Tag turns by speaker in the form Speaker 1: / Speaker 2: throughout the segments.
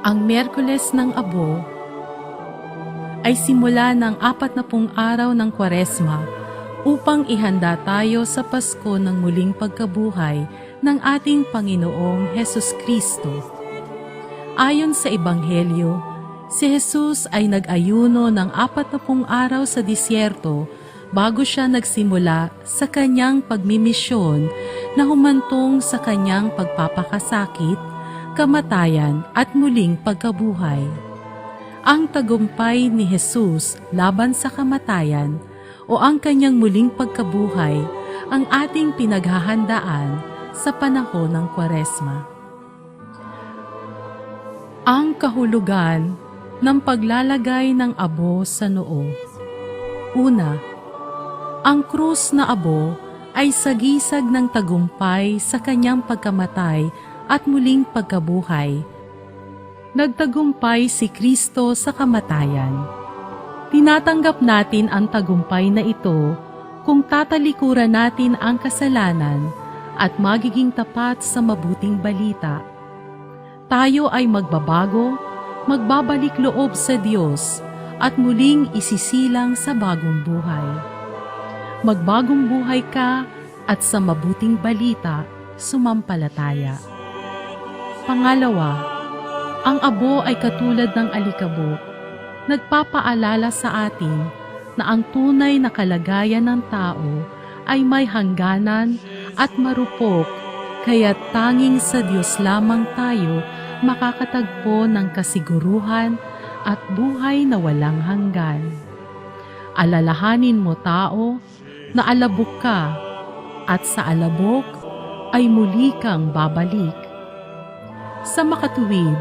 Speaker 1: Ang Miyerkules ng Abo ay simula ng 40 araw ng Kwaresma upang ihanda tayo sa Pasko ng muling pagkabuhay ng ating Panginoong Hesus Kristo. Ayon sa Ebanghelyo, si Jesus ay nag-ayuno ng 40 araw sa disyerto bago siya nagsimula sa kanyang pagmimisyon na humantong sa kanyang pagpapakasakit, kamatayan at muling pagkabuhay. Ang tagumpay ni Jesus laban sa kamatayan o ang kanyang muling pagkabuhay ang ating pinaghahandaan sa panahon ng Kwaresma. Ang kahulugan ng paglalagay ng abo sa noo. Una, ang krus na abo ay sagisag ng tagumpay sa kanyang pagkamatay at muling pagkabuhay. Nagtagumpay si Kristo sa kamatayan. Tinatanggap natin ang tagumpay na ito kung tatalikuran natin ang kasalanan at magiging tapat sa mabuting balita. Tayo ay magbabago, magbabalik loob sa Diyos at muling isisilang sa bagong buhay. Magbagong buhay ka at sa mabuting balita sumampalataya. Pangalawa, ang abo ay katulad ng alikabok, nagpapaalala sa atin na ang tunay na kalagayan ng tao ay may hangganan at marupok, kaya tanging sa Diyos lamang tayo makakatagpo ng kasiguruhan at buhay na walang hanggan. Alalahanin mo tao na alabok ka at sa alabok ay muli kang babalik. Sa makatuwid,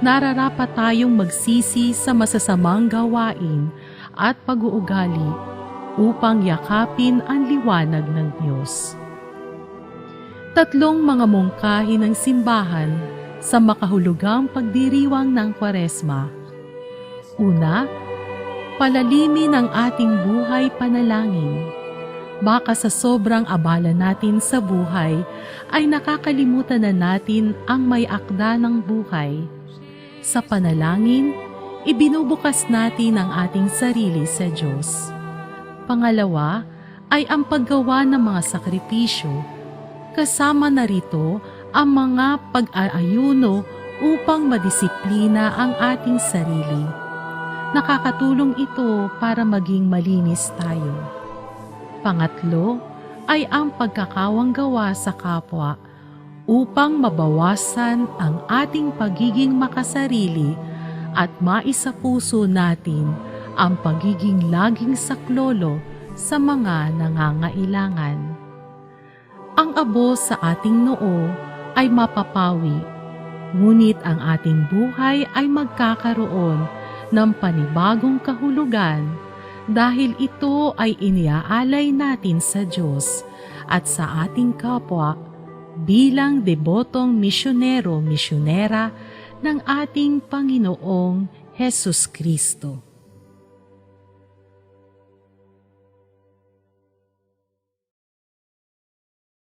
Speaker 1: nararapat tayong magsisi sa masasamang gawain at pag-uugali upang yakapin ang liwanag ng Diyos. Tatlong mga mungkahi ng simbahan sa makahulugang pagdiriwang ng Kwaresma. Una, palalimin ang ating buhay panalangin. Baka sa sobrang abala natin sa buhay ay nakakalimutan na natin ang may akda ng buhay. Sa panalangin, ibinubukas natin ang ating sarili sa Diyos. Pangalawa ay ang paggawa ng mga sakripisyo. Kasama na rito ang mga pag-aayuno upang madisiplina ang ating sarili. Nakakatulong ito para maging malinis tayo. Pangatlo ay ang pagkakawanggawa sa kapwa upang mabawasan ang ating pagiging makasarili at maisapuso natin ang pagiging laging saklolo sa mga nangangailangan. Ang abo sa ating noo ay mapapawi, ngunit ang ating buhay ay magkakaroon ng panibagong kahulugan dahil ito ay iniaalay natin sa Diyos at sa ating kapwa bilang debotong misyonero-misyonera ng ating Panginoong Hesus Kristo.